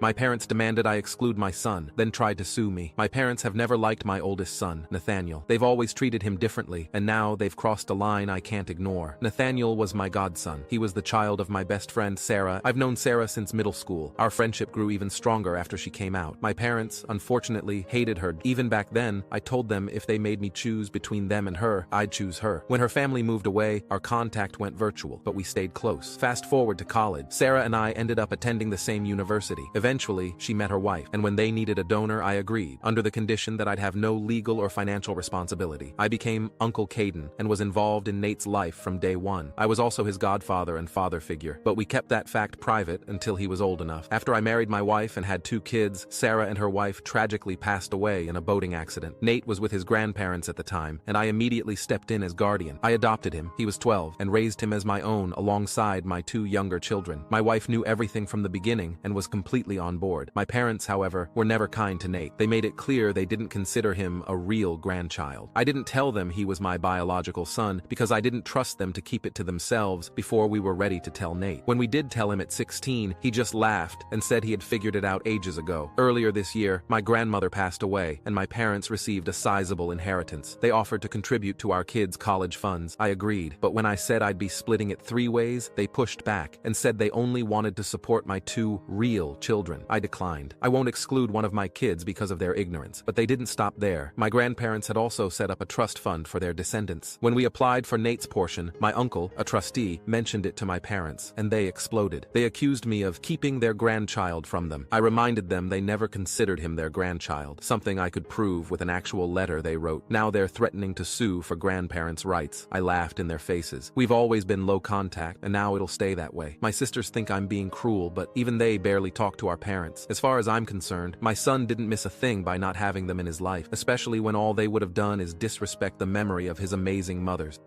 My parents demanded I exclude my son, then tried to sue me. My parents have never liked my oldest son, Nathaniel. They've always treated him differently, and now they've crossed a line I can't ignore. Nathaniel was my godson. He was the child of my best friend, Sarah. I've known Sarah since middle school. Our friendship grew even stronger after she came out. My parents, unfortunately, hated her. Even back then, I told them if they made me choose between them and her, I'd choose her. When her family moved away, our contact went virtual, but we stayed close. Fast forward to college. Sarah and I ended up attending the same university. Eventually, she met her wife, and when they needed a donor, I agreed, under the condition that I'd have no legal or financial responsibility. I became Uncle Caden, and was involved in Nate's life from day one. I was also his godfather and father figure, but we kept that fact private until he was old enough. After I married my wife and had 2 kids, Sarah and her wife tragically passed away in a boating accident. Nate was with his grandparents at the time, and I immediately stepped in as guardian. I adopted him, he was 12, and raised him as my own alongside my 2 younger children. My wife knew everything from the beginning and was completely on board. My parents, however, were never kind to Nate. They made it clear they didn't consider him a real grandchild. I didn't tell them he was my biological son because I didn't trust them to keep it to themselves before we were ready to tell Nate. When we did tell him at 16, he just laughed and said he had figured it out ages ago. Earlier this year, my grandmother passed away, and my parents received a sizable inheritance. They offered to contribute to our kids' college funds. I agreed, but when I said I'd be splitting it 3 ways, they pushed back and said they only wanted to support my 2 real children. I declined. I won't exclude one of my kids because of their ignorance, but they didn't stop there. My grandparents had also set up a trust fund for their descendants. When we applied for Nate's portion, my uncle, a trustee, mentioned it to my parents, and they exploded. They accused me of keeping their grandchild from them. I reminded them they never considered him their grandchild, something I could prove with an actual letter they wrote. Now they're threatening to sue for grandparents' rights. I laughed in their faces. We've always been low contact, and now it'll stay that way. My sisters think I'm being cruel, but even they barely talk to our parents. As far as I'm concerned, my son didn't miss a thing by not having them in his life, especially when all they would have done is disrespect the memory of his amazing mothers.